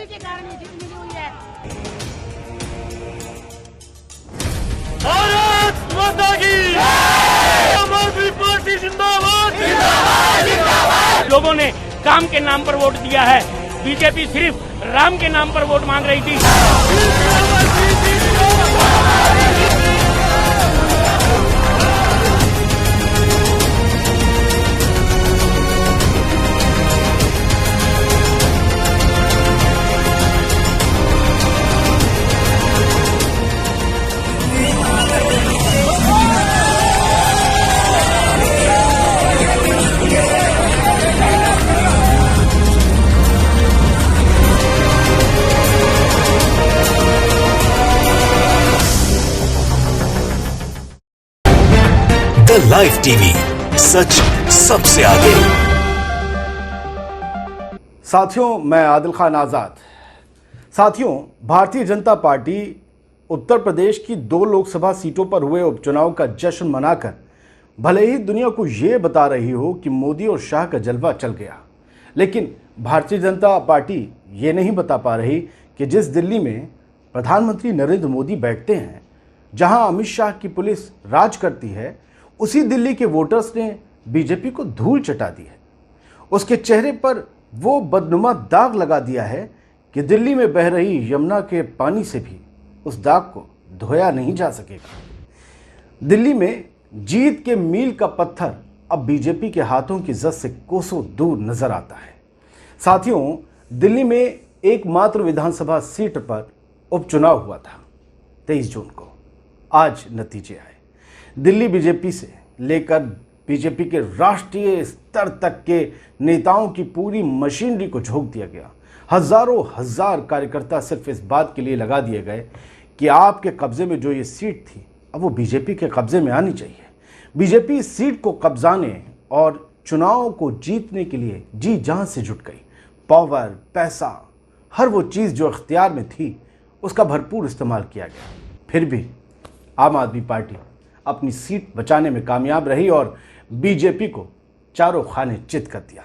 के कारण ये जीत मिली हुई है। भारत माता की आम आदमी पार्टी जिंदाबाद जिंदाबाद जिंदाबाद। लोगों ने काम के नाम पर वोट दिया है, बीजेपी सिर्फ राम के नाम पर वोट मांग रही थी। द लाइव टीवी, सच सबसे आगे। साथियों, मैं आदिल खान आजाद। साथियों, भारतीय जनता पार्टी उत्तर प्रदेश की 2 लोकसभा सीटों पर हुए उपचुनाव का जश्न मनाकर भले ही दुनिया को ये बता रही हो कि मोदी और शाह का जलवा चल गया, लेकिन भारतीय जनता पार्टी ये नहीं बता पा रही कि जिस दिल्ली में प्रधानमंत्री नरेंद्र मोदी बैठते हैं, जहां अमित शाह की पुलिस राज करती है, उसी दिल्ली के वोटर्स ने बीजेपी को धूल चटा दी है। उसके चेहरे पर वो बदनुमा दाग लगा दिया है कि दिल्ली में बह रही यमुना के पानी से भी उस दाग को धोया नहीं जा सकेगा। दिल्ली में जीत के मील का पत्थर अब बीजेपी के हाथों की जद से कोसों दूर नजर आता है। साथियों, दिल्ली में एकमात्र विधानसभा सीट पर उपचुनाव हुआ था 23 जून को। आज नतीजे आए। दिल्ली बीजेपी से लेकर बीजेपी के राष्ट्रीय स्तर तक के नेताओं की पूरी मशीनरी को झोंक दिया गया। हजारों हजार कार्यकर्ता सिर्फ इस बात के लिए लगा दिए गए कि आपके कब्जे में जो ये सीट थी, अब वो बीजेपी के कब्जे में आनी चाहिए। बीजेपी इस सीट को कब्जाने और चुनाव को जीतने के लिए जी जान से जुट गई। पावर, पैसा, हर वो चीज़ जो इख्तियार में थी, उसका भरपूर इस्तेमाल किया गया। फिर भी आम आदमी पार्टी अपनी सीट बचाने में कामयाब रही और बीजेपी को चारों खाने चित कर दिया।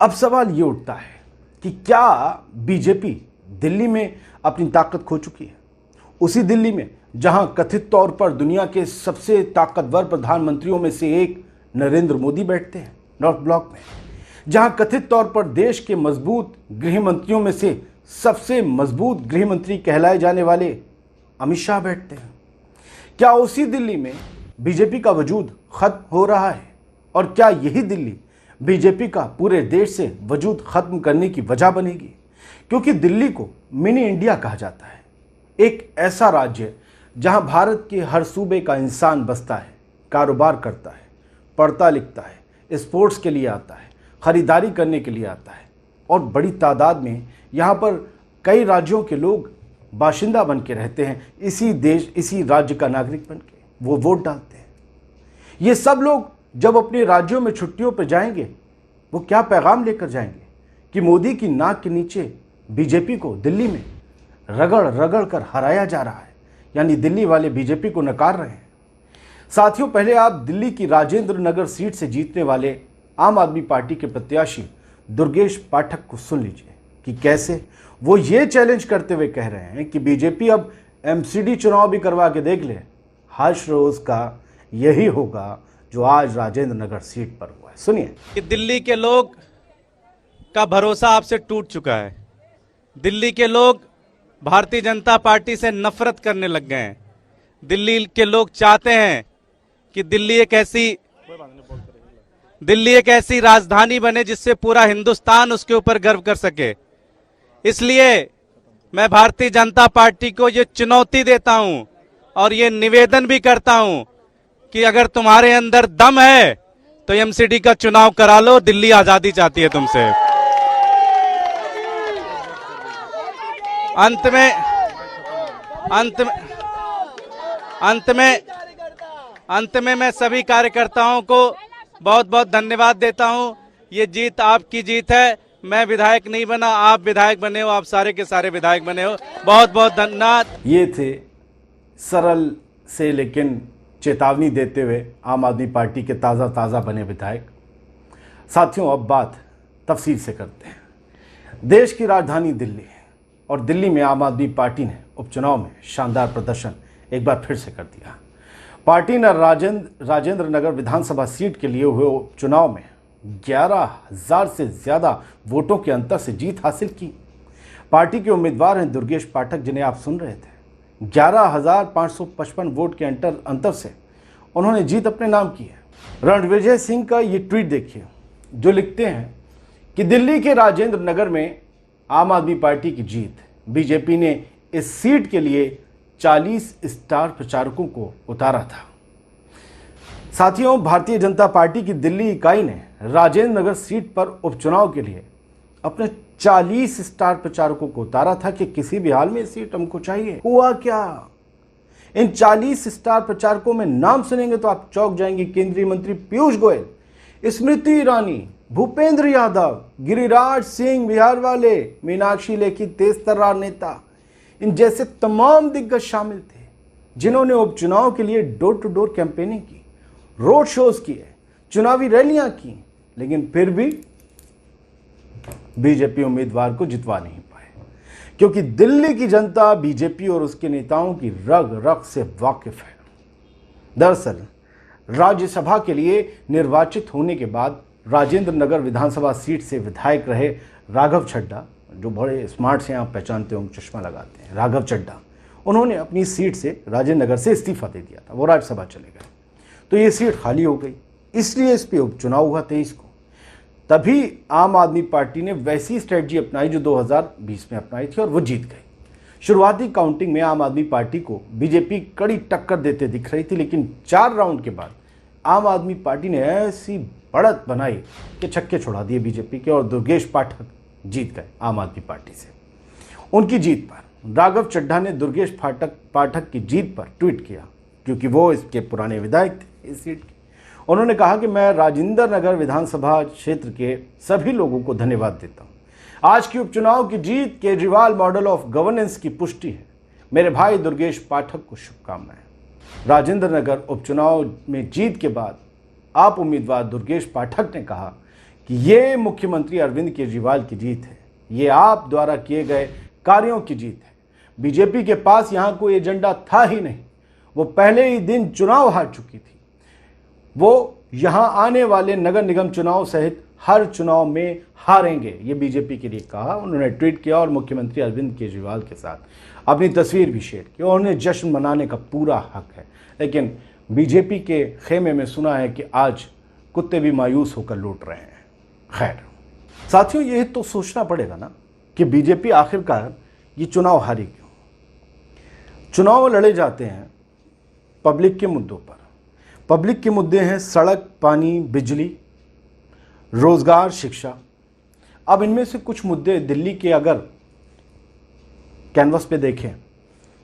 अब सवाल ये उठता है कि क्या बीजेपी दिल्ली में अपनी ताकत खो चुकी है? उसी दिल्ली में जहां कथित तौर पर दुनिया के सबसे ताकतवर प्रधानमंत्रियों में से एक नरेंद्र मोदी बैठते हैं नॉर्थ ब्लॉक में, जहां कथित तौर पर देश के मजबूत गृह मंत्रियों में से सबसे मजबूत गृह मंत्री कहलाए जाने वाले अमित शाह बैठते हैं। क्या उसी दिल्ली में बीजेपी का वजूद खत्म हो रहा है? और क्या यही दिल्ली बीजेपी का पूरे देश से वजूद खत्म करने की वजह बनेगी? क्योंकि दिल्ली को मिनी इंडिया कहा जाता है। एक ऐसा राज्य जहां भारत के हर सूबे का इंसान बसता है, कारोबार करता है, पढ़ता लिखता है, स्पोर्ट्स के लिए आता है, खरीदारी करने के लिए आता है, और बड़ी तादाद में यहाँ पर कई राज्यों के लोग बाशिंदा बन के रहते हैं। इसी देश, इसी राज्य का नागरिक बन के वो वोट डालते हैं। ये सब लोग जब अपने राज्यों में छुट्टियों पर जाएंगे, वो क्या पैगाम लेकर जाएंगे कि मोदी की नाक के नीचे बीजेपी को दिल्ली में रगड़ रगड़ कर हराया जा रहा है, यानी दिल्ली वाले बीजेपी को नकार रहे हैं। साथियों, पहले आप दिल्ली की राजेंद्र नगर सीट से जीतने वाले आम आदमी पार्टी के प्रत्याशी दुर्गेश पाठक को सुन लीजिए कि कैसे वो ये चैलेंज करते हुए कह रहे हैं कि बीजेपी अब एमसीडी चुनाव भी करवा के देख ले, हर्ष रोज का यही होगा जो आज राजेंद्र नगर सीट पर हुआ है। सुनिए। कि दिल्ली के लोग का भरोसा आपसे टूट चुका है। दिल्ली के लोग भारतीय जनता पार्टी से नफरत करने लग गए हैं। दिल्ली के लोग चाहते हैं कि दिल्ली एक ऐसी राजधानी बने जिससे पूरा हिंदुस्तान उसके ऊपर गर्व कर सके। इसलिए मैं भारतीय जनता पार्टी को ये चुनौती देता हूं और ये निवेदन भी करता हूं कि अगर तुम्हारे अंदर दम है तो एमसीडी का चुनाव करा लो। दिल्ली आजादी चाहती है तुमसे। अंत में मैं सभी कार्यकर्ताओं को बहुत बहुत धन्यवाद देता हूं। ये जीत आपकी जीत है। मैं विधायक नहीं बना, आप विधायक बने हो, आप सारे के सारे विधायक बने हो। बहुत बहुत धन्यवाद। ये थे सरल से लेकिन चेतावनी देते हुए आम आदमी पार्टी के ताज़ा बने विधायक। साथियों, अब बात तफसील से करते हैं। देश की राजधानी दिल्ली और दिल्ली में आम आदमी पार्टी ने उपचुनाव में शानदार प्रदर्शन एक बार फिर से कर दिया। पार्टी ने राजेंद्र नगर विधानसभा सीट के लिए हुए उपचुनाव में 11,000 से ज्यादा वोटों के अंतर से जीत हासिल की। पार्टी के उम्मीदवार हैं दुर्गेश पाठक, जिन्हें आप सुन रहे थे। 11,555 वोट के अंतर से उन्होंने जीत अपने नाम की है। रणविजय सिंह का ये ट्वीट देखिए, जो लिखते हैं कि दिल्ली के राजेंद्र नगर में आम आदमी पार्टी की जीत। बीजेपी ने इस सीट के लिए 40 स्टार प्रचारकों को उतारा था। साथियों, भारतीय जनता पार्टी की दिल्ली इकाई ने राजेंद्र नगर सीट पर उपचुनाव के लिए अपने 40 स्टार प्रचारकों को उतारा था कि किसी भी हाल में ये सीट हमको चाहिए। हुआ क्या? इन 40 स्टार प्रचारकों में नाम सुनेंगे तो आप चौंक जाएंगे। केंद्रीय मंत्री पीयूष गोयल, स्मृति ईरानी, भूपेंद्र यादव, गिरिराज सिंह बिहार वाले, मीनाक्षी लेखी तेज तर्रार नेता, इन जैसे तमाम दिग्गज शामिल थे जिन्होंने उपचुनाव के लिए डोर टू डोर कैंपेनिंग की, रोड शोज किए, चुनावी रैलियां की, लेकिन फिर भी बीजेपी उम्मीदवार को जितवा नहीं पाए, क्योंकि दिल्ली की जनता बीजेपी और उसके नेताओं की रग रग से वाकिफ है। दरअसल राज्यसभा के लिए निर्वाचित होने के बाद राजेंद्र नगर विधानसभा सीट से विधायक रहे राघव चड्ढा, जो बड़े स्मार्ट से आप पहचानते होंगे, चश्मा लगाते हैं, राघव चड्ढा, उन्होंने अपनी सीट से राजेंद्र नगर से इस्तीफा दे दिया था। वो राज्यसभा चले गए तो ये सीट खाली हो गई, इसलिए इस पर उपचुनाव हुआ 23 को। तभी आम आदमी पार्टी ने वैसी स्ट्रेटजी अपनाई जो 2020 में अपनाई थी और वो जीत गई। शुरुआती काउंटिंग में आम आदमी पार्टी को बीजेपी कड़ी टक्कर देते दिख रही थी, लेकिन 4 राउंड के बाद आम आदमी पार्टी ने ऐसी बढ़त बनाई कि छक्के छुड़ा दिए बीजेपी के और दुर्गेश पाठक जीत गए आम आदमी पार्टी से। उनकी जीत पर राघव चड्ढा ने दुर्गेश पाठक की जीत पर ट्वीट किया, क्योंकि वो इसके पुराने विधायक थे इस सीट के। उन्होंने कहा कि मैं राजेंद्र नगर विधानसभा क्षेत्र के सभी लोगों को धन्यवाद देता हूं। आज की उपचुनाव की जीत केजरीवाल मॉडल ऑफ गवर्नेंस की पुष्टि है। मेरे भाई दुर्गेश पाठक को शुभकामनाएं। राजेंद्र नगर उपचुनाव में जीत के बाद आप उम्मीदवार दुर्गेश पाठक ने कहा कि ये मुख्यमंत्री अरविंद केजरीवाल की जीत है, ये आप द्वारा किए गए कार्यों की जीत है। बीजेपी के पास यहाँ कोई एजेंडा था ही नहीं, वो पहले ही दिन चुनाव हार चुकी थी। वो यहाँ आने वाले नगर निगम चुनाव सहित हर चुनाव में हारेंगे, ये बीजेपी के लिए कहा। उन्होंने ट्वीट किया और मुख्यमंत्री अरविंद केजरीवाल के साथ अपनी तस्वीर भी शेयर की और उन्हें जश्न मनाने का पूरा हक है। लेकिन बीजेपी के खेमे में सुना है कि आज कुत्ते भी मायूस होकर लौट रहे हैं। खैर साथियों, ये तो सोचना पड़ेगा ना कि बीजेपी आखिरकार ये चुनाव हारी क्यों। चुनाव लड़े जाते हैं पब्लिक के मुद्दों पर। पब्लिक के मुद्दे हैं सड़क, पानी, बिजली, रोजगार, शिक्षा। अब इनमें से कुछ मुद्दे दिल्ली के अगर कैनवस पे देखें,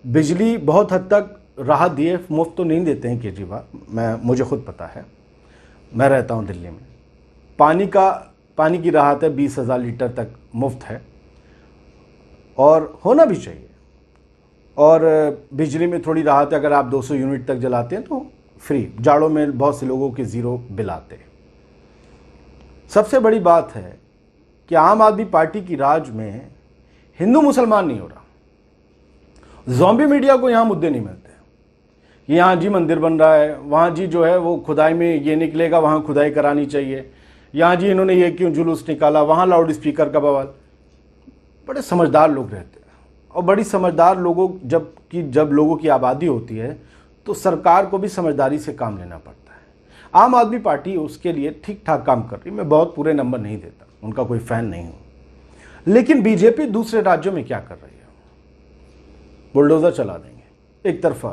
बिजली बहुत हद तक राहत दिए, मुफ्त तो नहीं देते हैं केजरीवाल, मुझे खुद पता है, मैं रहता हूं दिल्ली में। पानी की राहत है, 20,000 लीटर तक मुफ्त है और होना भी चाहिए। और बिजली में थोड़ी राहत है, अगर आप 200 यूनिट तक जलाते हैं तो फ्री। जाड़ों में बहुत से लोगों के ज़ीरो बिल आते हैं। सबसे बड़ी बात है कि आम आदमी पार्टी की राज में हिंदू मुसलमान नहीं हो रहा। ज़ॉम्बी मीडिया को यहाँ मुद्दे नहीं मिलते कि यहाँ जी मंदिर बन रहा है, वहाँ जी जो है वो खुदाई में ये निकलेगा, वहाँ खुदाई करानी चाहिए, यहाँ जी इन्होंने ये क्यों जुलूस निकाला, वहाँ लाउड स्पीकर का बवाल। बड़े समझदार लोग रहते हैं और बड़ी समझदार लोगों जब लोगों की आबादी होती है तो सरकार को भी समझदारी से काम लेना पड़ता है। आम आदमी पार्टी उसके लिए ठीक ठाक काम कर रही। मैं बहुत पूरे नंबर नहीं देता, उनका कोई फ़ैन नहीं हूँ। लेकिन बीजेपी दूसरे राज्यों में क्या कर रही है? बुलडोज़र चला देंगे एक तरफा।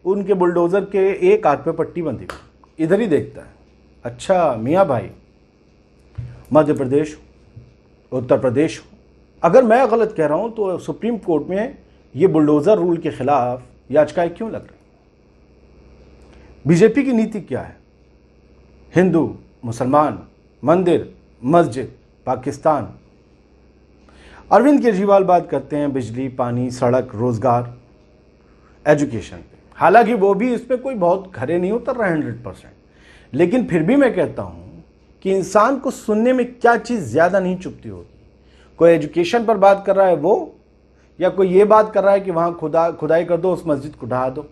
उनके बुलडोज़र के एक हाथ पे पट्टी बंधी, इधर ही देखता है। अच्छा मियाँ भाई, मध्य प्रदेश, उत्तर प्रदेश, अगर मैं गलत कह रहा हूँ तो सुप्रीम कोर्ट में ये बुलडोज़र रूल के खिलाफ याचिकाएं क्यों लग रही? बीजेपी की नीति क्या है? हिंदू, मुसलमान, मंदिर, मस्जिद, पाकिस्तान। अरविंद केजरीवाल बात करते हैं बिजली, पानी, सड़क, रोजगार, एजुकेशन पे। हालांकि वो भी इसमें कोई बहुत खरे नहीं उतर रहे 100%, लेकिन फिर भी मैं कहता हूँ कि इंसान को सुनने में क्या चीज़ ज़्यादा नहीं चुभती होगी। कोई एजुकेशन पर बात कर रहा है वो, या कोई ये बात कर रहा है कि वहां खुदाई कर दो, उस मस्जिद को ढहा दो।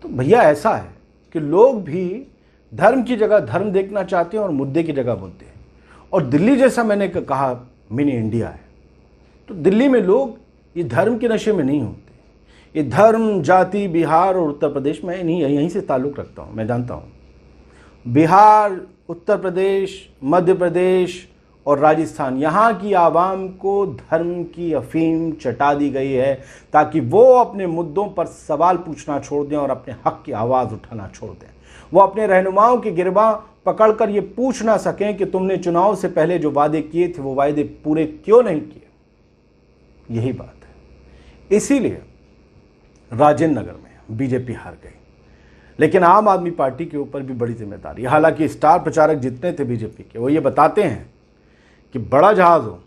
तो भैया ऐसा है कि लोग भी धर्म की जगह धर्म देखना चाहते हैं और मुद्दे की जगह मुद्दे। और दिल्ली जैसा मैंने कहा मिनी इंडिया है, तो दिल्ली में लोग ये धर्म के नशे में नहीं होते। ये धर्म, जाति बिहार और उत्तर प्रदेश में नहीं, यहीं से ताल्लुक़ रखता हूँ, मैं जानता हूँ। बिहार, उत्तर प्रदेश, मध्य प्रदेश और राजस्थान, यहाँ की आवाम को धर्म की अफीम चटा दी गई है ताकि वो अपने मुद्दों पर सवाल पूछना छोड़ दें और अपने हक की आवाज़ उठाना छोड़ दें। वो अपने रहनुमाओं की गिरबां पकड़कर ये पूछ ना सकें कि तुमने चुनाव से पहले जो वादे किए थे वो वादे पूरे क्यों नहीं किए। यही बात है। इसीलिए राजेंद्र नगर में बीजेपी हार गई, लेकिन आम आदमी पार्टी के ऊपर भी बड़ी जिम्मेदारी। हालांकि स्टार प्रचारक जितने थे बीजेपी के, वो ये बताते हैं कि बड़ा जहाज हो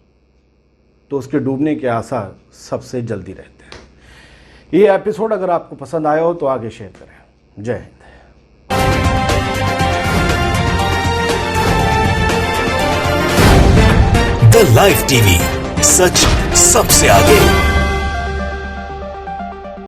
तो उसके डूबने के आसार सबसे जल्दी रहते हैं। ये एपिसोड अगर आपको पसंद आया हो तो आगे शेयर करें। जय हिंद। द लाइव टीवी, सच सबसे आगे।